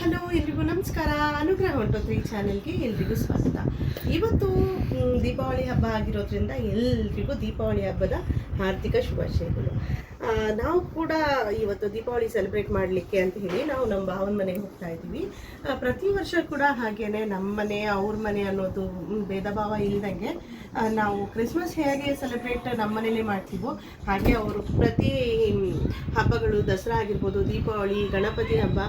Hello ಎಲ್ರಿಗೂ ನಮಸ್ಕಾರ. ಅನುಗ್ರಹ ಹೊಂಟೋತ್ರಿ ಚಾನೆಲ್ಗೆ ಎಲ್ರಿಗೂ ಸ್ವಾಗತ. ಇವತ್ತು ದೀಪಾವಳಿ ಹಬ್ಬ ಆಗಿರೋದ್ರಿಂದ ಎಲ್ರಿಗೂ ದೀಪಾವಳಿ ಹಬ್ಬದ ಹಾರ್ದಿಕ ಶುಭಾಶಯಗಳು. ನಾವು ಕೂಡ ಇವತ್ತು ದೀಪಾವಳಿ ಸೆಲೆಬ್ರೇಟ್ ಮಾಡಲಿಕ್ಕೆ ಅಂತ ಹೇಳಿ ನಾವು ನಮ್ಮ ಭಾವನ ಮನೆಗೆ ಹೋಗ್ತಾ ಇದ್ದೀವಿ. ಪ್ರತಿ ವರ್ಷ ಕೂಡ ಹಾಗೇನೆ ನಮ್ಮ ಮನೆ ಅವ್ರ ಮನೆ ಅನ್ನೋದು ಭೇದ ಭಾವ ಇಲ್ದಂಗೆ ನಾವು ಕ್ರಿಸ್ಮಸ್ ಹೇಗೆ ಸೆಲೆಬ್ರೇಟ್ ನಮ್ಮ ಮನೇಲಿ ಮಾಡ್ತೀವೋ ಹಾಗೆ ಅವರು ಪ್ರತಿ ಹಬ್ಬಗಳು, ದಸರಾ ಆಗಿರ್ಬೋದು, ದೀಪಾವಳಿ, ಗಣಪತಿ ಹಬ್ಬ,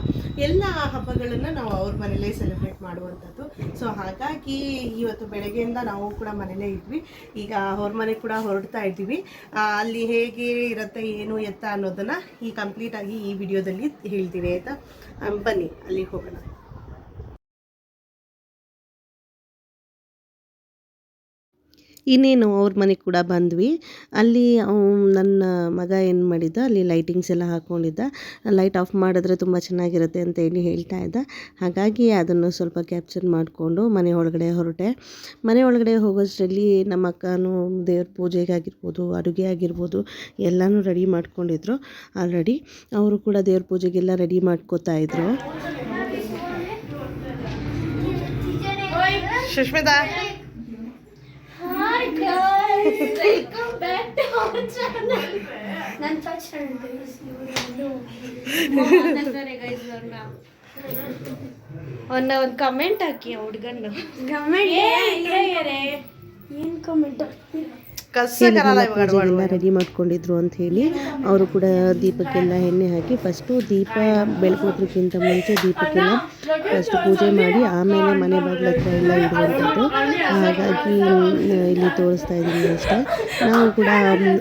ಎಲ್ಲ ಹಬ್ಬಗಳನ್ನು ನಾವು ಅವ್ರ ಮನೇಲೇ ಸೆಲೆಬ್ರೇಟ್ ಮಾಡುವಂಥದ್ದು. ಸೊ ಹಾಗಾಗಿ ಇವತ್ತು ಬೆಳಗ್ಗೆಯಿಂದ ನಾವು ಕೂಡ ಮನೇಲೇ ಇದ್ವಿ. ಈಗ ಅವ್ರ ಮನೆಗೆ ಕೂಡ ಹೊರಡ್ತಾ ಇದ್ದೀವಿ. ಅಲ್ಲಿ ಹೇಗೆ ಇರುತ್ತೆ, ಏನು ಎತ್ತ ಅನ್ನೋದನ್ನು ಕಂಪ್ಲೀಟಾಗಿ ಈ ವಿಡಿಯೋದಲ್ಲಿ ಹೇಳ್ತೀನಿ ಆಯಿತಾ. ಬನ್ನಿ ಅಲ್ಲಿಗೆ ಹೋಗೋಣ. ಇನ್ನೇನು ಅವ್ರ ಮನೆಗೆ ಕೂಡ ಬಂದ್ವಿ. ಅಲ್ಲಿ ನನ್ನ ಮಗ ಏನು ಮಾಡಿದ್ದ, ಅಲ್ಲಿ ಲೈಟಿಂಗ್ಸ್ ಎಲ್ಲ ಹಾಕ್ಕೊಂಡಿದ್ದ. ಲೈಟ್ ಆಫ್ ಮಾಡಿದ್ರೆ ತುಂಬ ಚೆನ್ನಾಗಿರುತ್ತೆ ಅಂತ ಹೇಳಿ ಹೇಳ್ತಾ ಇದ್ದ. ಹಾಗಾಗಿ ಅದನ್ನು ಸ್ವಲ್ಪ ಕ್ಯಾಪ್ಚರ್ ಮಾಡಿಕೊಂಡು ಮನೆ ಒಳಗಡೆ ಹೊರಟೆ. ಮನೆ ಒಳಗಡೆ ಹೋಗೋಷ್ಟರಲ್ಲಿ ನಮ್ಮ ಅಕ್ಕನೂ ದೇವ್ರ ಪೂಜೆಗಾಗಿರ್ಬೋದು, ಅಡುಗೆ ಆಗಿರ್ಬೋದು ಎಲ್ಲನೂ ರೆಡಿ ಮಾಡ್ಕೊಂಡಿದ್ರು. ಆಲ್ರೆಡಿ ಅವರು ಕೂಡ ದೇವ್ರ ಪೂಜೆಗೆಲ್ಲ ರೆಡಿ ಮಾಡ್ಕೋತಾ ಇದ್ರು. Sushmita, Hi guys, welcome back to our channel. Nan touch guys, ಒಂದು ಕಮೆಂಟ್ ಹಾಕಿ ಹುಡುಗನ್ನು. ಕಮೆಂಟ್ ಏನು ಕಮೆಂಟ್ ಎಲ್ಲ ರೆಡಿ ಮಾಡ್ಕೊಂಡಿದ್ರು ಅಂತ ಹೇಳಿ ಅವರು ಕೂಡ ದೀಪಕ್ಕೆಲ್ಲ ಎಣ್ಣೆ ಹಾಕಿ ಫಸ್ಟು ದೀಪ ಬೆಳಗೋದ್ರಕ್ಕಿಂತ ಮುಂಚೆ ದೀಪಕ್ಕೆಲ್ಲ ಫಸ್ಟ್ ಪೂಜೆ ಮಾಡಿ ಆಮೇಲೆ ಮನೆ ಬಾಗಿಲ ಹತ್ರ ಎಲ್ಲ ಇಡುವಂಥದ್ದು. ಹಾಗಾಗಿ ಇಲ್ಲಿ ತೋರಿಸ್ತಾ ಇದ್ದೀನಿ ಅಷ್ಟೇ. ನಾವು ಕೂಡ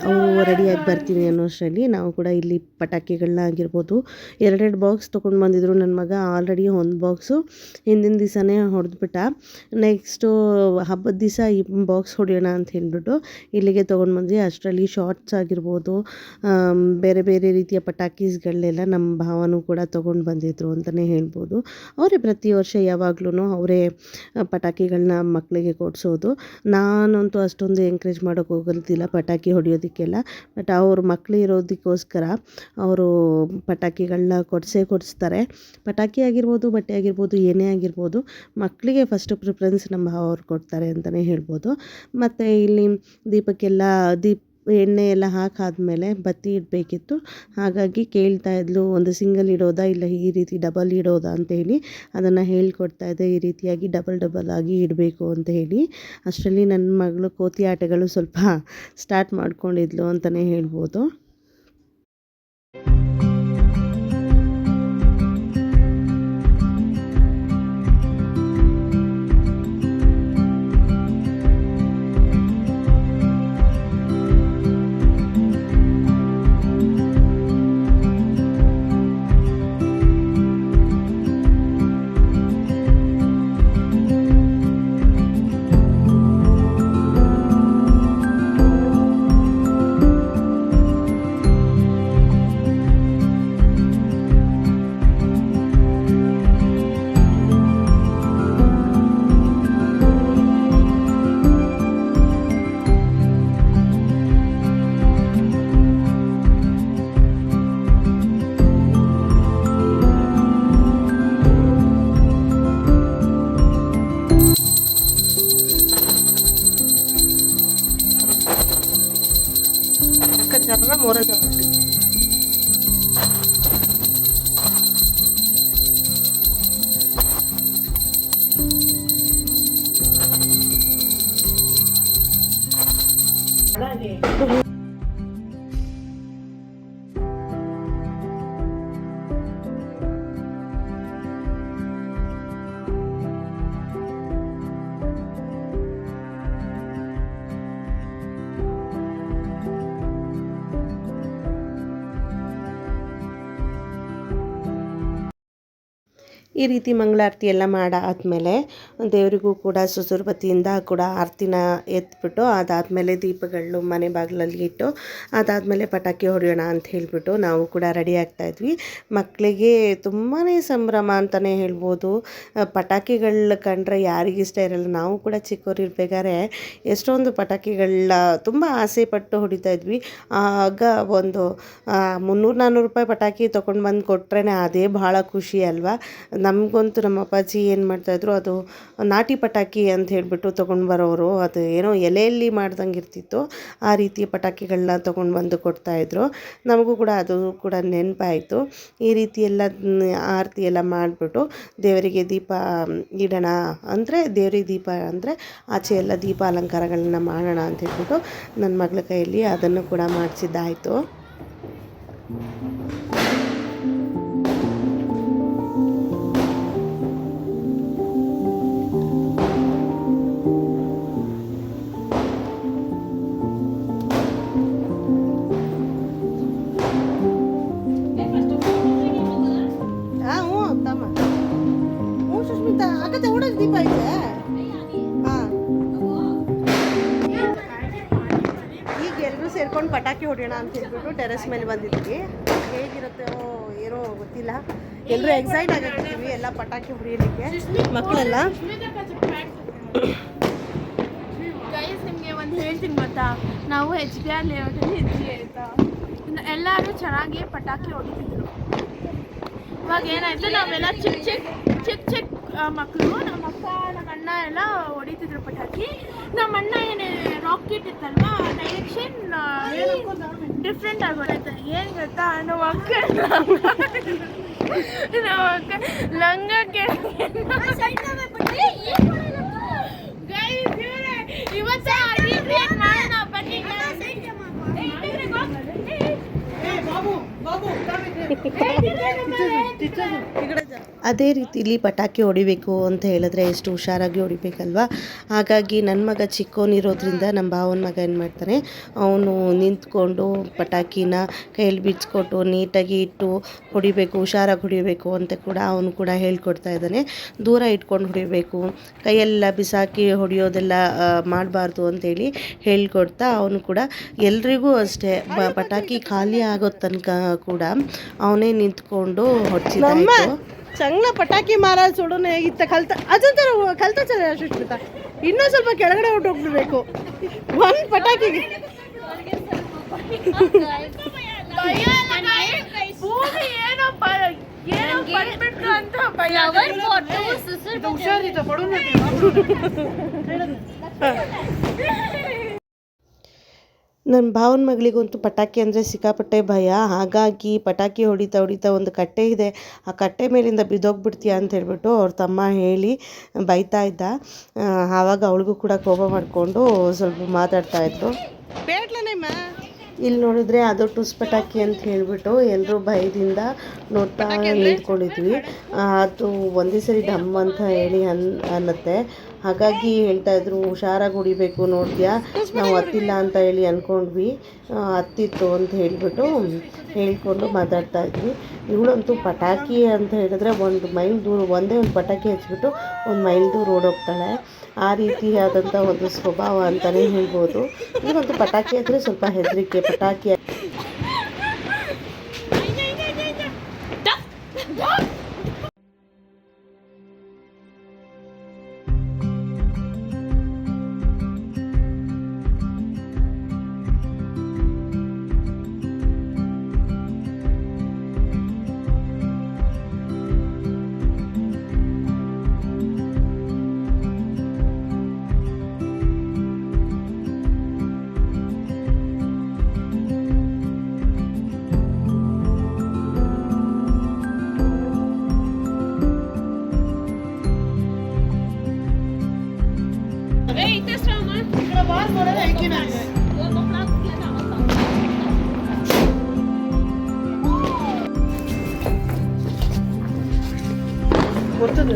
ಅವರು ರೆಡಿಯಾಗಿ ಬರ್ತೀನಿ ಅನ್ನೋಷ್ಟರಲ್ಲಿ ನಾವು ಕೂಡ ಇಲ್ಲಿ ಪಟಾಕಿಗಳನ್ನ ಆಗಿರ್ಬೋದು ಎರಡೆರಡು ಬಾಕ್ಸ್ ತೊಗೊಂಡು ಬಂದಿದ್ರು. ನನ್ನ ಮಗ ಆಲ್ರೆಡಿ ಒಂದು ಬಾಕ್ಸು ಹಿಂದಿನ ದಿವಸನೇ ಹೊಡೆದ್ಬಿಟ್ಟ. ನೆಕ್ಸ್ಟು ಹಬ್ಬದ ದಿವಸ ಈ ಬಾಕ್ಸ್ ಹೊಡೆಯೋಣ ಅಂತ ಹೇಳ್ಬಿಟ್ಟು ಇಲ್ಲಿಗೆ ತೊಗೊಂಡು ಬಂದ್ವಿ. ಅಷ್ಟರಲ್ಲಿ ಶಾರ್ಟ್ಸ್ ಆಗಿರ್ಬೋದು, ಬೇರೆ ಬೇರೆ ರೀತಿಯ ಪಟಾಕೀಸ್ಗಳನ್ನೆಲ್ಲ ನಮ್ಮ ಭಾವನೂ ಕೂಡ ತೊಗೊಂಡು ಬಂದಿದ್ರು ಅಂತಲೇ ಹೇಳ್ಬೋದು. ಅವರೇ ಪ್ರತಿ ವರ್ಷ ಯಾವಾಗಲೂ ಅವರೇ ಪಟಾಕಿಗಳನ್ನ ಮಕ್ಕಳಿಗೆ ಕೊಡಿಸೋದು. ನಾನಂತೂ ಅಷ್ಟೊಂದು ಎಂಕರೇಜ್ ಮಾಡೋಕ್ಕೆ ಹೋಗೋದಿಲ್ಲ ಪಟಾಕಿ ಹೊಡೆಯೋದಕ್ಕೆಲ್ಲ. ಬಟ್ ಅವ್ರ ಮಕ್ಕಳು ಇರೋದಕ್ಕೋಸ್ಕರ ಅವರು ಪಟಾಕಿಗಳನ್ನ ಕೊಡಿಸ್ತಾರೆ. ಪಟಾಕಿ ಆಗಿರ್ಬೋದು, ಬಟ್ಟೆ ಆಗಿರ್ಬೋದು, ಏನೇ ಆಗಿರ್ಬೋದು, ಮಕ್ಕಳಿಗೆ ಫಸ್ಟ್ ಪ್ರಿಫರೆನ್ಸ್ ನಮ್ಮ ಭಾವ ಅವ್ರು ಕೊಡ್ತಾರೆ ಅಂತಲೇ ಹೇಳ್ಬೋದು. ಮತ್ತು ಇಲ್ಲಿ ದೀಪಕ್ಕೆಲ್ಲ ಎಣ್ಣೆ ಎಲ್ಲ ಹಾಕಾದ್ಮೇಲೆ ಬತ್ತಿ ಇಡಬೇಕಿತ್ತು. ಹಾಗಾಗಿ ಕೇಳ್ತಾ ಇದ್ಲು, ಒಂದು ಸಿಂಗಲ್ ಇಡೋದಾ ಇಲ್ಲ ಈ ರೀತಿ ಡಬಲ್ ಇಡೋದಾ ಅಂತೇಳಿ ಅದನ್ನು ಹೇಳ್ಕೊಡ್ತಾ ಇದ್ದೆ. ಈ ರೀತಿಯಾಗಿ ಡಬಲ್ ಆಗಿ ಇಡಬೇಕು ಅಂತ ಹೇಳಿ. ಅಷ್ಟರಲ್ಲಿ ನನ್ನ ಮಗಳು ಕೋತಿ ಆಟಗಳು ಸ್ವಲ್ಪ ಸ್ಟಾರ್ಟ್ ಮಾಡ್ಕೊಂಡಿದ್ಲು ಅಂತಲೇ ಹೇಳ್ಬೋದು. मोरत ಈ ರೀತಿ ಮಂಗಳಾರತಿ ಎಲ್ಲ ಮಾಡಾದಮೇಲೆ ದೇವರಿಗೂ ಕೂಡ ಸುಸುರ್ಬತ್ತಿಯಿಂದ ಕೂಡ ಆರತಿನ ಎತ್ಬಿಟ್ಟು ಅದಾದಮೇಲೆ ದೀಪಗಳು ಮನೆ ಬಾಗಿಲಲ್ಲಿ ಇಟ್ಟು ಅದಾದಮೇಲೆ ಪಟಾಕಿ ಹೊಡೆಯೋಣ ಅಂತ ಹೇಳಿಬಿಟ್ಟು ನಾವು ಕೂಡ ರೆಡಿ ಆಗ್ತಾಯಿದ್ವಿ. ಮಕ್ಕಳಿಗೆ ತುಂಬಾ ಸಂಭ್ರಮ ಅಂತಲೇ ಹೇಳ್ಬೋದು. ಪಟಾಕಿಗಳು ಕಂಡ್ರೆ ಯಾರಿಗಿಷ್ಟ ಇರಲ್ಲ. ನಾವು ಕೂಡ ಚಿಕ್ಕವರಿರ್ಬೇಕಾದ್ರೆ ಎಷ್ಟೊಂದು ಪಟಾಕಿಗಳ ತುಂಬ ಆಸೆ ಪಟ್ಟು ಹೊಡಿತಾ ಇದ್ವಿ. ಆಗ ಒಂದು 300-400 ರೂಪಾಯಿ ಪಟಾಕಿ ತೊಗೊಂಡು ಬಂದು ಕೊಟ್ರೇ ಅದೇ ಭಾಳ ಖುಷಿ ಅಲ್ವಾ. ನಮಗಂತೂ ನಮ್ಮ ಅಪ್ಪಾಜಿ ಏನು ಮಾಡ್ತಾಯಿದ್ರು, ಅದು ನಾಟಿ ಪಟಾಕಿ ಅಂತ ಹೇಳಿಬಿಟ್ಟು ತೊಗೊಂಡು ಬರೋರು. ಅದು ಏನೋ ಎಲೆಯಲ್ಲಿ ಮಾಡ್ದಂಗೆ ಇರ್ತಿತ್ತು, ಆ ರೀತಿಯ ಪಟಾಕಿಗಳನ್ನ ತೊಗೊಂಡು ಬಂದು ಕೊಡ್ತಾಯಿದ್ರು. ನಮಗೂ ಕೂಡ ಅದು ಕೂಡ ನೆನಪಾಯಿತು. ಈ ರೀತಿ ಎಲ್ಲ ಆರತಿ ಎಲ್ಲ ಮಾಡಿಬಿಟ್ಟು ದೇವರಿಗೆ ದೀಪ ಇಡೋಣ ಅಂದರೆ, ದೇವರಿಗೆ ದೀಪ ಅಂದರೆ ಆಚೆ ಎಲ್ಲ ದೀಪ ಅಲಂಕಾರಗಳನ್ನ ಮಾಡೋಣ ಅಂತ ಹೇಳ್ಬಿಟ್ಟು ನನ್ನ ಮಗಳ ಕೈಯಲ್ಲಿ ಅದನ್ನು ಕೂಡ ಮಾಡಿಸಿದ್ದಾಯಿತು. ದೀಪ ಇದೆ. ಈಗ ಎಲ್ಲರೂ ಸೇರ್ಕೊಂಡು ಪಟಾಕಿ ಹೊಡೆಯೋಣ ಅಂತ ಹೇಳ್ಬಿಟ್ಟು ಟೆರೆಸ್ ಮೇಲೆ ಬಂದಿದ್ವಿ. ಹೇಗಿರುತ್ತೆ ಏನೋ ಗೊತ್ತಿಲ್ಲ, ಎಲ್ಲರೂ ಎಕ್ಸೈಟ್ ಆಗಿರ್ತೀವಿ ಎಲ್ಲ ಪಟಾಕಿ ಹೊಡೆಯೋದಕ್ಕೆ, ಮಕ್ಕಳೆಲ್ಲ. ನಿಮಗೆ ಒಂದು ಹೇಳ್ತೀನಿ ಗೊತ್ತಾ, ನಾವು HBR ಲೇಔಟಲ್ಲಿ ಇದ್ವಿ ಆಯಿತಾ, ಎಲ್ಲರೂ ಚೆನ್ನಾಗಿ ಪಟಾಕಿ ಹೊಡಿತಿದ್ರು. ಇವಾಗ ಏನಾಯಿತು, ನಾವೆಲ್ಲ ಚಿಕ್ಕ ಮಕ್ಕಳು, ನಮ್ಮ ಅಕ್ಕ ನಮ್ಮ ಅಣ್ಣ ಎಲ್ಲ ಹೊಡಿತಿದ್ರು ಪಟಾಕಿ. ನಮ್ಮ ಅಣ್ಣ ಏನೇ ರಾಕೆಟ್ ಇತ್ತಲ್ವಾ, ಡೈರೆಕ್ಷನ್ ಡಿಫ್ರೆಂಟ್ ಆಗೋಯ್ತು. ಏನು ಗೊತ್ತಾ, ನಮ್ಮ ಅಕ್ಕ ಲಂಗ ಇವತ್ತೇ ಮಾಡೋಣ ಬನ್ನಿ. ಅದೇ ರೀತಿಲಿ ಪಟಾಕಿ ಹೊಡಿಬೇಕು ಅಂತ ಹೇಳಿದ್ರೆ ಎಷ್ಟು ಹುಷಾರಾಗಿ ಹೊಡಿಬೇಕಲ್ವ. ಹಾಗಾಗಿ ನನ್ನ ಮಗ ಚಿಕ್ಕವನಿರೋದ್ರಿಂದ ನಮ್ಮ ಭಾವನ ಮಗ ಏನು ಮಾಡ್ತಾನೆ, ಅವನು ನಿಂತ್ಕೊಂಡು ಪಟಾಕಿನ ಕೈಯಲ್ಲಿ ಬಿಚ್ಚಿಕೊಟ್ಟು ನೀಟಾಗಿ ಇಟ್ಟು ಹೊಡಿಬೇಕು, ಹುಷಾರಾಗಿ ಹೊಡಿಬೇಕು ಅಂತ ಕೂಡ ಅವನು ಕೂಡ ಹೇಳ್ಕೊಡ್ತಾ ಇದ್ದಾನೆ. ದೂರ ಇಟ್ಕೊಂಡು ಹೊಡಿಬೇಕು, ಕೈಯೆಲ್ಲ ಬಿಸಾಕಿ ಹೊಡೆಯೋದೆಲ್ಲ ಮಾಡಬಾರ್ದು ಅಂತೇಳಿ ಹೇಳ್ಕೊಡ್ತಾ ಅವನು ಕೂಡ ಎಲ್ರಿಗೂ ಅಷ್ಟೇ ಪಟಾಕಿ ಖಾಲಿ ಆಗೋ ತನಕ ಕೂಡ ಅವನೇ ನಿಂತ್ಕೊಂಡು ಹೊಡ್ಸಿದ್ದಾಯಿತು. ಚಂಗ್ಲ ಪಟಾಕಿ ಮಾರ ಸುಡೋಣ ಹೇಗಿತ್ತ ಅದಂತರ ಕಲ್ತ ಸುಷ್ಮಿತ, ಇನ್ನೂ ಸ್ವಲ್ಪ ಕೆಳಗಡೆ ಹೊಟ್ಟೋಗ್ಬಿಡ್ಬೇಕು ಒಂದು ಪಟಾಕಿಗೆ. ನನ್ನ ಭಾವನ ಮಗಳಿಗಂತೂ ಪಟಾಕಿ ಅಂದರೆ ಸಿಕ್ಕಾಪಟ್ಟೆ ಭಯ. ಹಾಗಾಗಿ ಪಟಾಕಿ ಹೊಡಿತಾ ಒಂದು ಕಟ್ಟೆ ಇದೆ, ಆ ಕಟ್ಟೆ ಮೇಲಿಂದ ಬಿದ್ದೋಗ್ಬಿಡ್ತೀಯ ಅಂತ ಹೇಳ್ಬಿಟ್ಟು ಅವ್ರ ತಮ್ಮ ಹೇಳಿ ಬೈತಾ ಇದ್ದ. ಆವಾಗ ಅವಳಿಗೂ ಕೂಡ ಕೋಪ ಮಾಡಿಕೊಂಡು ಸ್ವಲ್ಪ ಮಾತಾಡ್ತಾಯಿದ್ರು. ಇಲ್ಲಿ ನೋಡಿದ್ರೆ ಅದು ಟುಸ್ ಪಟಾಕಿ ಅಂತ ಹೇಳಿಬಿಟ್ಟು ಎಲ್ಲರೂ ಭಯದಿಂದ ನೋಡ್ತಾ ನಿಂತ್ಕೊಂಡಿದ್ವಿ. ಅದು ಒಂದೇ ಸರಿ ಡಮ್ ಅಂತ ಹೇಳಿ ಅನ್ನತ್ತೆ. ಹಾಗಾಗಿ ಹೇಳ್ತಾಯಿದ್ರು ಹುಷಾರಾಗಿ ಹೊಡಿಬೇಕು, ನೋಡ್ತೀಯಾ ನಾವು ಹತ್ತಿಲ್ಲ ಅಂತ ಹೇಳಿ ಅಂದ್ಕೊಂಡ್ವಿ, ಹತ್ತಿತ್ತು ಅಂತ ಹೇಳಿಬಿಟ್ಟು ಹೇಳ್ಕೊಂಡು ಮಾತಾಡ್ತಾಯಿದ್ವಿ. ಇವಳಂತೂ ಪಟಾಕಿ ಅಂತ ಹೇಳಿದ್ರೆ ಒಂದು ಮೈಲ್ ದೂರ, ಒಂದೇ ಒಂದು ಪಟಾಕಿ ಹಚ್ಬಿಟ್ಟು ಒಂದು ಮೈಲ್ ದೂರ ಓಡೋಗ್ತಾಳೆ. ಆ ರೀತಿಯಾದಂಥ ಒಂದು ಸ್ವಭಾವ ಅಂತಲೇ ಹೇಳ್ಬೋದು. ಇವತ್ತು ಪಟಾಕಿ ಅಂದರೆ ಸ್ವಲ್ಪ ಹೆದರಿಕೆ. ಪಟಾಕಿ ಬರ್ತದೆ.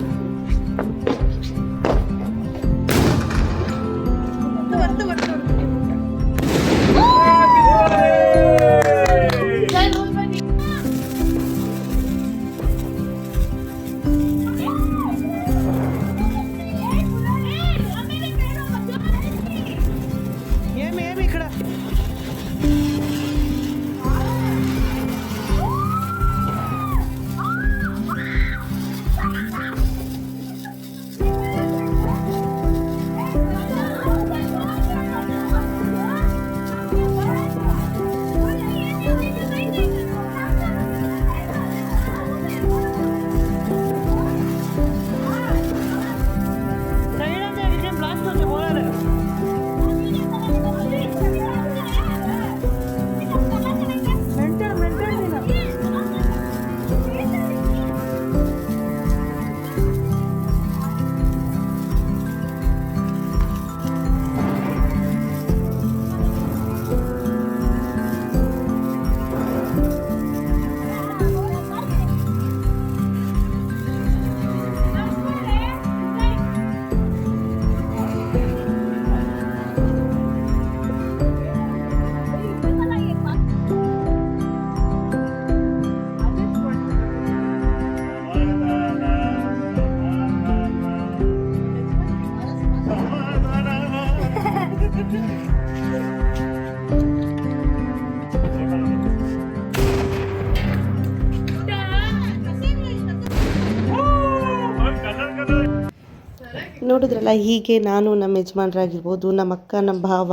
ನೋಡಿದ್ರಲ್ಲ, ಹೀಗೆ ನಾನು ನಮ್ಮ ಯಜಮಾನ್ರಾಗಿರ್ಬೋದು, ನಮ್ಮ ಅಕ್ಕ, ನಮ್ಮ ಭಾವ,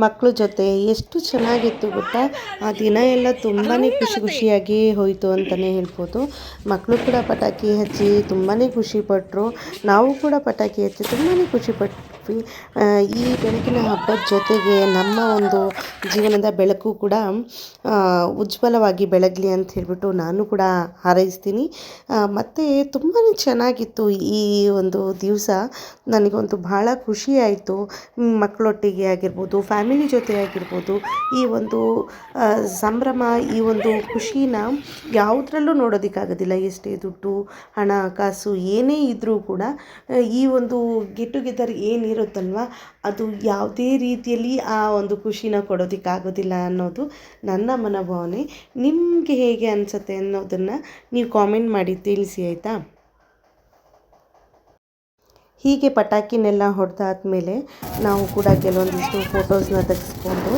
ಮಕ್ಕಳ ಜೊತೆ ಎಷ್ಟು ಚೆನ್ನಾಗಿತ್ತು ಗೊತ್ತಾ. ಆ ದಿನ ಎಲ್ಲ ತುಂಬಾ ಖುಷಿಯಾಗಿ ಹೋಯಿತು ಅಂತಲೇ ಹೇಳ್ಬೋದು. ಮಕ್ಕಳು ಕೂಡ ಪಟಾಕಿ ಹಚ್ಚಿ ತುಂಬಾ ಖುಷಿಪಟ್ಟರು. ನಾವು ಕೂಡ ಪಟಾಕಿ ಹಚ್ಚಿ ತುಂಬಾ ಖುಷಿಪಟ್ವಿ. ಈ ಬೆಳಕಿನ ಹಬ್ಬದ ಜೊತೆಗೆ ನಮ್ಮ ಒಂದು ಜೀವನದ ಬೆಳಕು ಕೂಡ ಉಜ್ವಲವಾಗಿ ಬೆಳಗಲಿ ಅಂತ ಹೇಳಿಬಿಟ್ಟು ನಾನು ಕೂಡ ಹಾರೈಸ್ತೀನಿ. ಮತ್ತು ತುಂಬಾ ಚೆನ್ನಾಗಿತ್ತು ಈ ಒಂದು ದಿವಸ. ನನಗಂತೂ ಭಾಳ ಖುಷಿಯಾಯಿತು. ಮಕ್ಕಳೊಟ್ಟಿಗೆ ಆಗಿರ್ಬೋದು, ಫ್ಯಾಮಿಲಿ ಜೊತೆ ಆಗಿರ್ಬೋದು, ಈ ಒಂದು ಸಂಭ್ರಮ, ಈ ಒಂದು ಖುಷಿನ ಯಾವುದ್ರಲ್ಲೂ ನೋಡೋದಕ್ಕಾಗೋದಿಲ್ಲ. ಎಷ್ಟೇ ದುಡ್ಡು, ಹಣ, ಕಾಸು ಏನೇ ಇದ್ದರೂ ಕೂಡ ಈ ಒಂದು ಗೆಟ್ ಟುಗೆದರ್ ಏನಿರುತ್ತಲ್ವ, ಅದು ಯಾವುದೇ ರೀತಿಯಲ್ಲಿ ಆ ಒಂದು ಖುಷಿನ ಕೊಡೋದಕ್ಕಾಗೋದಿಲ್ಲ ಅನ್ನೋದು ನನ್ನ ಮನೋಭಾವನೆ. ನಿಮಗೆ ಹೇಗೆ ಅನಿಸುತ್ತೆ ಅನ್ನೋದನ್ನು ನೀವು ಕಾಮೆಂಟ್ ಮಾಡಿ ತಿಳಿಸಿ, ಆಯಿತಾ. ಹೀಗೆ ಪಟಾಕಿನೆಲ್ಲ ಹೊಡೆದಾದ್ಮೇಲೆ ನಾವು ಕೂಡ ಕೆಲವೊಂದಿಷ್ಟು ಫೋಟೋಸ್ನ ತೆಗೆಸ್ಕೊಂಡು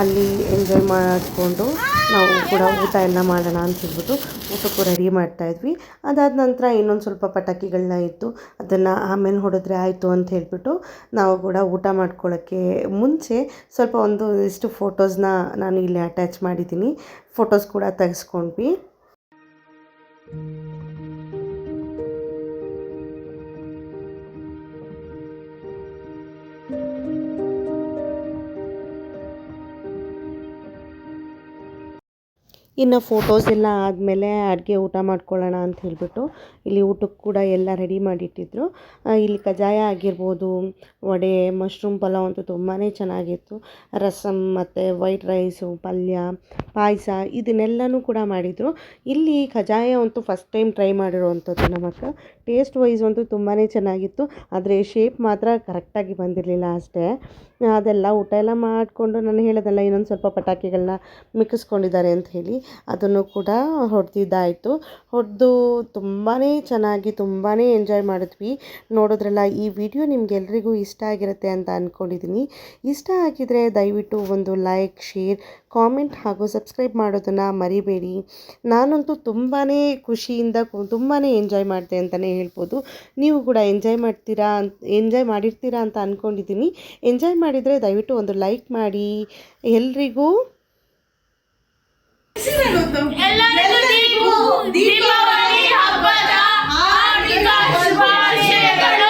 ಅಲ್ಲಿ ಎಂಜಾಯ್ ಮಾಡಿಕೊಂಡು ನಾವು ಕೂಡ ಊಟ ಎಲ್ಲ ಮಾಡೋಣ ಅಂತ ಹೇಳ್ಬಿಟ್ಟು ಊಟಕ್ಕೂ ರೆಡಿ ಮಾಡ್ತಾಯಿದ್ವಿ. ಅದಾದ ನಂತರ ಇನ್ನೊಂದು ಸ್ವಲ್ಪ ಪಟಾಕಿಗಳನ್ನ ಇತ್ತು, ಅದನ್ನು ಆಮೇಲೆ ಹೊಡೆದ್ರೆ ಆಯಿತು ಅಂತ ಹೇಳಿಬಿಟ್ಟು ನಾವು ಕೂಡ ಊಟ ಮಾಡ್ಕೊಳ್ಳೋಕ್ಕೆ ಮುಂಚೆ ಸ್ವಲ್ಪ ಒಂದಿಷ್ಟು ಫೋಟೋಸ್ನ ನಾನು ಇಲ್ಲಿ ಅಟ್ಯಾಚ್ ಮಾಡಿದ್ದೀನಿ. ಫೋಟೋಸ್ ಕೂಡ ತೆಗೆಸ್ಕೊಂಡ್ವಿ. ಇನ್ನು ಫೋಟೋಸ್ ಎಲ್ಲ ಆದಮೇಲೆ ಅಡುಗೆ ಊಟ ಮಾಡ್ಕೊಳ್ಳೋಣ ಅಂತ ಹೇಳಿಬಿಟ್ಟು ಇಲ್ಲಿ ಊಟಕ್ಕೆ ಕೂಡ ಎಲ್ಲ ರೆಡಿ ಮಾಡಿಟ್ಟಿದ್ರು. ಇಲ್ಲಿ ಕಜ್ಜಾಯ ಆಗಿರ್ಬೋದು, ವಡೆ, ಮಶ್ರೂಮ್ ಪಲಾವ್ ಅಂತೂ ತುಂಬಾ ಚೆನ್ನಾಗಿತ್ತು. ರಸಮ್ ಮತ್ತು ವೈಟ್ ರೈಸು, ಪಲ್ಯ, ಪಾಯಸ ಇದನ್ನೆಲ್ಲನೂ ಕೂಡ ಮಾಡಿದರು. ಇಲ್ಲಿ ಕಜ್ಜಾಯ ಅಂತೂ ಫಸ್ಟ್ ಟೈಮ್ ಟ್ರೈ ಮಾಡಿರೋವಂಥದ್ದು ನಮ್ಮ ಅಕ್ಕ. ಟೇಸ್ಟ್ ವೈಸ್ ಅಂತೂ ತುಂಬಾ ಚೆನ್ನಾಗಿತ್ತು, ಆದರೆ ಶೇಪ್ ಮಾತ್ರ ಕರೆಕ್ಟಾಗಿ ಬಂದಿರಲಿಲ್ಲ ಅಷ್ಟೇ. ಅದೆಲ್ಲ ಊಟ ಎಲ್ಲ ಮಾಡಿಕೊಂಡು ನಾನು ಹೇಳೋದಲ್ಲ, ಇನ್ನೊಂದು ಸ್ವಲ್ಪ ಪಟಾಕಿಗಳನ್ನ ಮಿಕ್ಕಿಸ್ಕೊಂಡಿದ್ದಾರೆ ಅಂತ ಹೇಳಿ ಅದನ್ನು ಕೂಡ ಹೊಡೆದಿದ್ದಾಯಿತು. ಹೊಡೆದು ತುಂಬಾ ಚೆನ್ನಾಗಿ ತುಂಬಾ ಎಂಜಾಯ್ ಮಾಡಿದ್ವಿ. ನೋಡಿದ್ರಲ್ಲ, ಈ ವಿಡಿಯೋ ನಿಮಗೆಲ್ರಿಗೂ ಇಷ್ಟ ಆಗಿರುತ್ತೆ ಅಂತ ಅಂದ್ಕೊಂಡಿದ್ದೀನಿ. ಇಷ್ಟ ಆಗಿದರೆ ದಯವಿಟ್ಟು ಒಂದು ಲೈಕ್, ಶೇರ್, ಕಾಮೆಂಟ್ ಹಾಗೂ ಸಬ್ಸ್ಕ್ರೈಬ್ ಮಾಡೋದನ್ನು ಮರಿಬೇಡಿ. ನಾನಂತೂ ತುಂಬಾ ಖುಷಿಯಿಂದ ತುಂಬಾ ಎಂಜಾಯ್ ಮಾಡಿದೆ ಅಂತಲೇ ಹೇಳ್ಬೋದು. ನೀವು ಕೂಡ ಎಂಜಾಯ್ ಮಾಡಿರ್ತೀರಾ ಅಂತ ಅಂದ್ಕೊಂಡಿದ್ದೀನಿ. ಎಂಜಾಯ್ ಮಾಡಿದರೆ ದಯವಿಟ್ಟು ಒಂದು ಲೈಕ್ ಮಾಡಿ. ಎಲ್ರಿಗೂ ಎಲ್ಲರಿಗೂ ದೀಪಾವಳಿ ಹಬ್ಬದ ಹಾರ್ದಿಕ ಶುಭಾಶಯಗಳು.